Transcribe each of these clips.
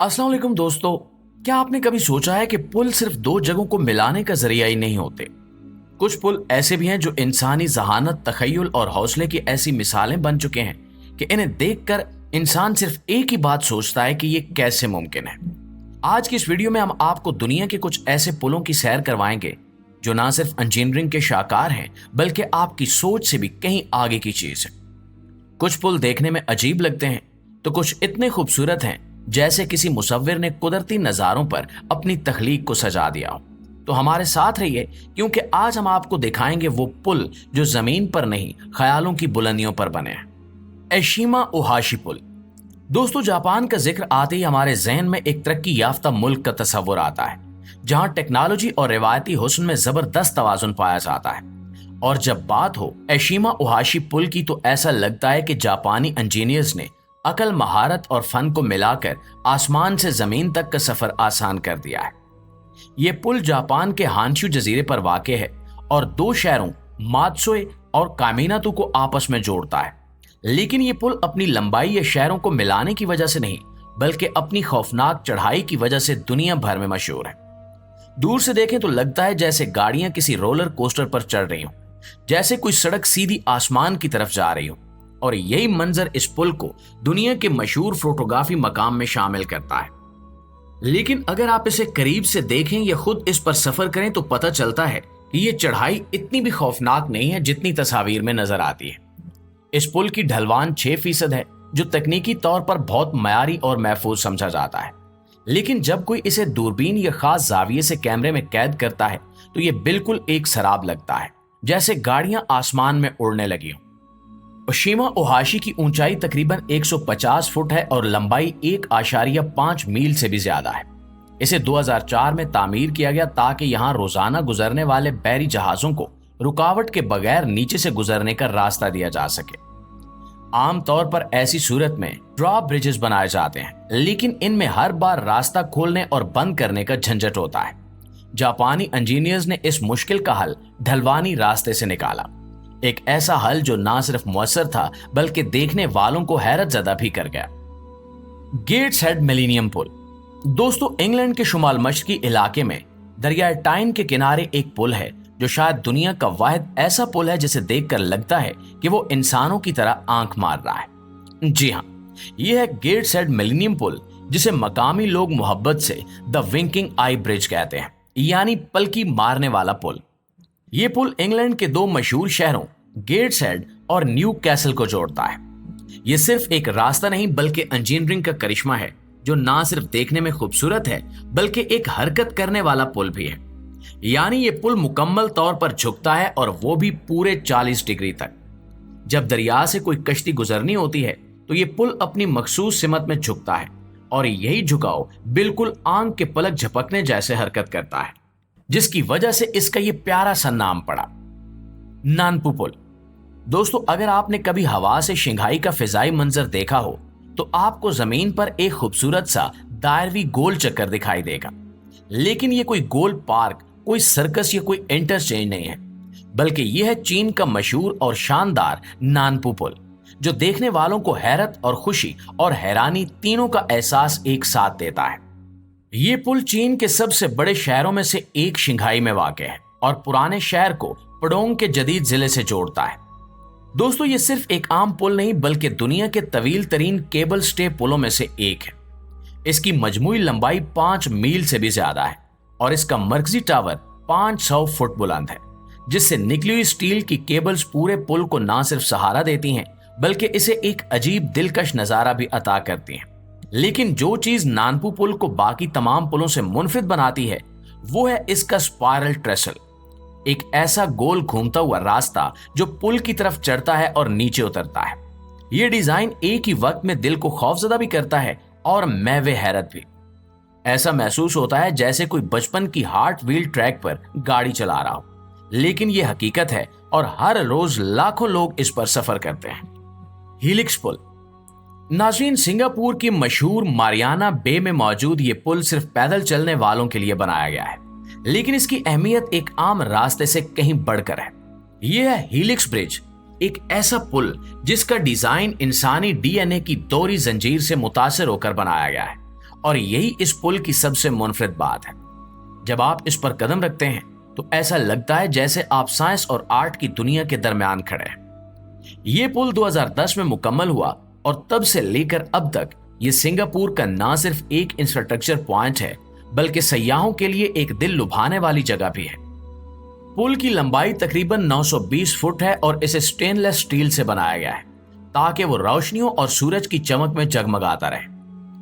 अस्सलाम वालेकुम दोस्तों, क्या आपने कभी सोचा है कि पुल सिर्फ दो जगहों को मिलाने का जरिया ही नहीं होते। कुछ पुल ऐसे भी हैं जो इंसानी जहानत, तखय्युल और हौसले की ऐसी मिसालें बन चुके हैं कि इन्हें देखकर इंसान सिर्फ एक ही बात सोचता है कि ये कैसे मुमकिन है। आज की इस वीडियो में हम आपको दुनिया के कुछ ऐसे पुलों की सैर करवाएंगे जो ना सिर्फ इंजीनियरिंग के शाहकार हैं बल्कि आपकी सोच से भी कहीं आगे की चीज है। कुछ पुल देखने में अजीब लगते हैं तो कुछ इतने खूबसूरत हैं जैसे किसी मुसव्विर ने कुदरती नजारों पर अपनी तख्लीक को सजा दिया हो। तो हमारे साथ रहिए क्योंकि आज हम आपको दिखाएंगे वो पुल जो जमीन पर नहीं ख्यालों की बुलंदियों पर बने हैं। एशिमा ओहाशी पुल। दोस्तों, जापान का जिक्र आते ही हमारे जहन में एक तरक्की याफ्ता मुल्क का तस्वुर आता है जहां टेक्नोलॉजी और रिवायती हुस्न में जबरदस्त तवाजुन पाया जाता है। और जब बात हो एशिमा ओहाशी पुल की तो ऐसा लगता है कि जापानी इंजीनियर्स ने अकल, महारत और फन को मिलाकर आसमान से जमीन तक का सफर आसान कर दिया है। यह पुल जापान के हानशू जजीरे पर वाक़ है और दो शहरों मात्सुए और कामिनातु को आपस में जोड़ता है। लेकिन यह पुल अपनी लंबाई या शहरों को मिलाने की वजह से नहीं बल्कि अपनी खौफनाक चढ़ाई की वजह से दुनिया भर में मशहूर है। दूर से देखें तो लगता है जैसे गाड़ियां किसी रोलर कोस्टर पर चढ़ रही हों, जैसे कोई सड़क सीधी आसमान की तरफ जा रही हो। और यही मंजर इस पुल को दुनिया के मशहूर फोटोग्राफी मकाम में शामिल करता है। लेकिन अगर आप इसे करीब से देखें या खुद इस पर सफर करें तो पता चलता है कि यह चढ़ाई इतनी भी खौफनाक नहीं है जितनी तस्वीर में नजर आती है। इस पुल की ढलवान 6% है जो तकनीकी तौर पर बहुत मयारी और महफूज समझा जाता है। लेकिन जब कोई इसे दूरबीन या खास जाविये से कैमरे में कैद करता है तो यह बिल्कुल एक सराब लगता है, जैसे गाड़ियां आसमान में उड़ने लगी हों। एशिमा ओहाशी की ऊंचाई तकरीबन 150 फुट है और लंबाई 1.5 मील से भी ज्यादा है। इसे 2004 में तामीर किया गया ताकि यहां रोजाना गुजरने वाले बहरी जहाजों को रुकावट के बगैर नीचे से गुजरने का रास्ता दिया जा सके। आमतौर पर ऐसी सूरत में ड्रॉप ब्रिजेस बनाए जाते हैं, लेकिन इनमें हर बार रास्ता खोलने और बंद करने का झंझट होता है। जापानी इंजीनियर्स ने इस मुश्किल का हल ढलवानी रास्ते से निकाला, एक ऐसा हल जो ना सिर्फ मुअस्सर था बल्कि देखने वालों को हैरत ज़दा भी कर गया। गेट्स हेड मिलेनियम पुल। दोस्तों, इंग्लैंड के शुमाल मशरकी इलाके में दरियाए टाइन के किनारे एक पुल है जो शायद दुनिया का वाहिद ऐसा पुल है जिसे देखकर लगता है कि वो इंसानों की तरह आंख मार रहा है। जी हाँ, यह है गेट्स हेड मिलेनियम पुल, जिसे मकामी लोग मोहब्बत से द विंकिंग आई ब्रिज कहते हैं, यानी पलकी मारने वाला पुल। यह पुल इंग्लैंड के दो मशहूर शहरों गेट्स हेड और न्यू कैसल को जोड़ता है। यह सिर्फ एक रास्ता नहीं बल्कि इंजीनियरिंग का करिश्मा है जो ना सिर्फ देखने में खूबसूरत है बल्कि एक हरकत करने वाला पुल भी है। यानी यह पुल मुकम्मल तौर पर झुकता है और वो भी पूरे 40 डिग्री तक। जब दरिया से कोई कश्ती गुजरनी होती है तो यह पुल अपनी मखसूस सिमत में झुकता है और यही झुकाव बिल्कुल आंख के पलक झपकने जैसे हरकत करता है, जिसकी वजह से इसका ये प्यारा सा नाम पड़ा, नानपू पुल। दोस्तों, अगर आपने कभी हवा से शंघाई का फिजाई मंजर देखा हो तो आपको जमीन पर एक खूबसूरत सा दायरवी गोल चक्कर दिखाई देगा। लेकिन ये कोई गोल पार्क, कोई सर्कस या कोई इंटरचेंज नहीं है, बल्कि यह है चीन का मशहूर और शानदार नानपू पुल, जो देखने वालों को हैरत और खुशी और हैरानी तीनों का एहसास एक साथ देता है। ये पुल चीन के सबसे बड़े शहरों में से एक शंघाई में वाक़ है और पुराने शहर को पडोंग के जदीद जिले से जोड़ता है। दोस्तों, ये सिर्फ एक आम पुल नहीं बल्कि दुनिया के तवील तरीन केबल स्टे पुलों में से एक है। इसकी मजमूई लंबाई 5 मील से भी ज्यादा है और इसका मरकजी टावर 500 फुट बुलंद है, जिससे निकली हुई स्टील की केबल्स पूरे पुल को ना सिर्फ सहारा देती हैं बल्कि इसे एक अजीब दिलकश नजारा भी अता करती हैं। लेकिन जो चीज नानपू पुल को बाकी तमाम पुलों से मुनफरिद बनाती है वो है इसका स्पाइरल ट्रेसल, एक ऐसा गोल घूमता हुआ रास्ता जो पुल की तरफ चढ़ता है और नीचे उतरता है। यह डिजाइन एक ही वक्त में दिल को खौफजदा भी करता है और महवे हैरत भी। ऐसा महसूस होता है जैसे कोई बचपन की हार्ट व्हील ट्रैक पर गाड़ी चला रहा हो, लेकिन यह हकीकत है और हर रोज लाखों लोग इस पर सफर करते हैं। हीलिक्स पुल। नाज़रीन, सिंगापुर की मशहूर मारियाना बे में मौजूद ये पुल सिर्फ पैदल चलने वालों के लिए बनाया गया है, लेकिन इसकी अहमियत एक आम रास्ते से कहीं बढ़कर है। यह है हीलिक्स ब्रिज, एक ऐसा पुल जिसका डिजाइन इंसानी डीएनए की दोहरी जंजीर से मुतासिर होकर बनाया गया है और यही इस पुल की सबसे मुनफरिद बात है। जब आप इस पर कदम रखते हैं तो ऐसा लगता है जैसे आप साइंस और आर्ट की दुनिया के दरमियान खड़े हैं। ये पुल 2010 में मुकम्मल हुआ और तब से लेकर अब तक ये सिंगापुर का ना सिर्फ एक इंफ्रास्ट्रक्चर पॉइंट है बल्कि सयाहों के लिए एक दिल लुभाने वाली जगह भी है। पुल की लंबाई तकरीबन 920 फुट है और इसे स्टेनलेस स्टील से बनाया गया है ताकि वो रोशनियों और सूरज की चमक में जगमगाता रहे।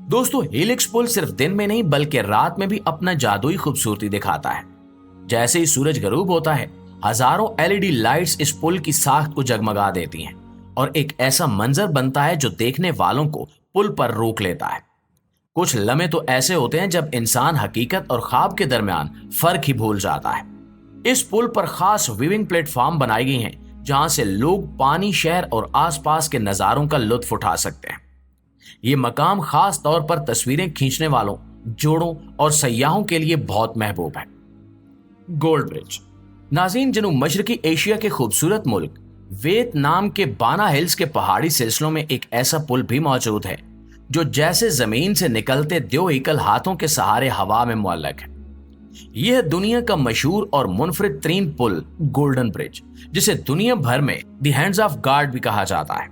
दोस्तों, हेलिक्स पुल सिर्फ दिन में नहीं बल्कि रात में भी अपना जादुई खूबसूरती दिखाता है। जैसे ही सूरज गरूब होता है, हजारों एलईडी लाइट्स इस पुल की साख्त को जगमगा देती हैं और एक ऐसा मंजर बनता है जो देखने वालों को पुल पर रोक लेता है। कुछ लम्हे तो ऐसे होते हैं जब इंसान हकीकत और ख्वाब के दरमियान फर्क ही भूल जाता है। इस पुल पर खास विविंग प्लेटफॉर्म बनाई गई हैं जहां से लोग पानी, शहर और आसपास के नजारों का लुत्फ उठा सकते हैं। ये मकाम खास तौर पर तस्वीरें खींचने वालों, जोड़ों और सयाहों के लिए बहुत महबूब है। Gold bridge. नाज़रीन, जनूब मशरकी एशिया के खूबसूरत मुल्क वियतनाम के बाना हिल्स के पहाड़ी सिलसिलों में एक ऐसा पुल भी मौजूद है जो जैसे जमीन से निकलते दो एकल हाथों के सहारे हवा में मुअल्लक है। यह दुनिया का मशहूर और मुनफरिद तरीन पुल गोल्डन ब्रिज, जिसे दुनिया भर में द हैंड्स ऑफ गॉड भी कहा जाता है।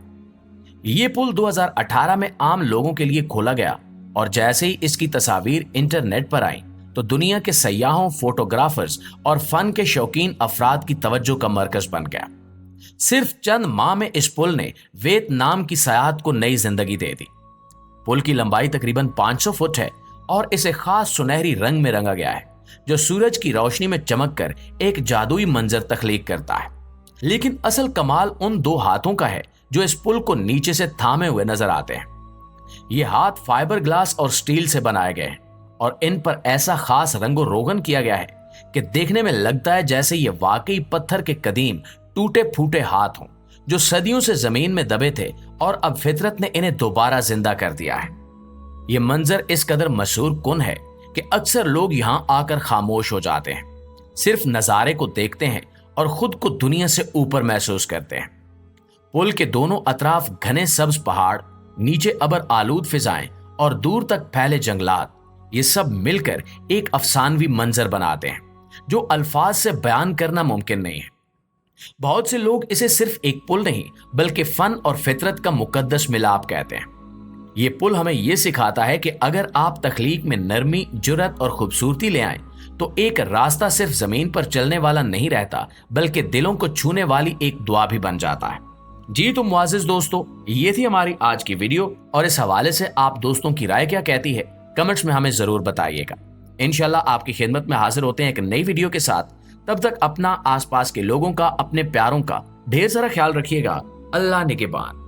ये पुल 2018 में आम लोगों के लिए खोला गया और जैसे ही इसकी तस्वीर इंटरनेट पर आई तो दुनिया के सयाहों, फोटोग्राफर्स और फन के शौकीन अफराद की तवज्जो का मरकज बन गया। सिर्फ चंद माह में इस पुल ने वियतनाम की सयाहत को नई जिंदगी दे दी। पुल की लंबाई तकरीबन 500 फुट है और इसे खास सुनहरी रंग में रंगा गया है जो सूरज की रोशनी में चमक कर एक जादुई मंजर तख्लीक करता है। लेकिन असल कमाल उन दो हाथों का है जो इस पुल को नीचे से थामे हुए नजर आते हैं। ये हाथ फाइबर ग्लास और स्टील से बनाए गए हैं और इन पर ऐसा खास रंगो रोगन किया गया है कि देखने में लगता है जैसे ये वाकई पत्थर के कदीम टूटे फूटे हाथ हों जो सदियों से जमीन में दबे थे और अब फितरत ने इन्हें दोबारा जिंदा कर दिया है। ये मंजर इस कदर मशहूर कुन है कि अक्सर लोग यहाँ आकर खामोश हो जाते हैं, सिर्फ नज़ारे को देखते हैं और खुद को दुनिया से ऊपर महसूस करते हैं। पुल के दोनों अतराफ घने सब्ज पहाड़, नीचे अबर आलूद फिजाएं और दूर तक फैले जंगलात, ये सब मिलकर एक अफसानवी मंजर बनाते हैं जो अल्फाज से बयान करना मुमकिन नहीं है। बहुत से लोग इसे सिर्फ एक पुल नहीं बल्कि फन और फितरत का मुकद्दस मिलाप कहते हैं। ये पुल हमें यह सिखाता है कि अगर आप तख्लीक में नरमी, जुर्रत और खूबसूरती ले आएं तो एक रास्ता सिर्फ जमीन पर चलने वाला नहीं रहता बल्कि दिलों को छूने वाली एक दुआ भी बन जाता है। जी तो मुआज़िज़ दोस्तों, ये थी हमारी आज की वीडियो और इस हवाले से आप दोस्तों की राय क्या कहती है कमेंट्स में हमें जरूर बताइएगा। इंशाल्लाह आपकी खिदमत में हाजिर होते हैं एक नई वीडियो के साथ। तब तक अपना, आसपास के लोगों का, अपने प्यारों का ढेर सारा ख्याल रखिएगा। अल्लाह निगहबान।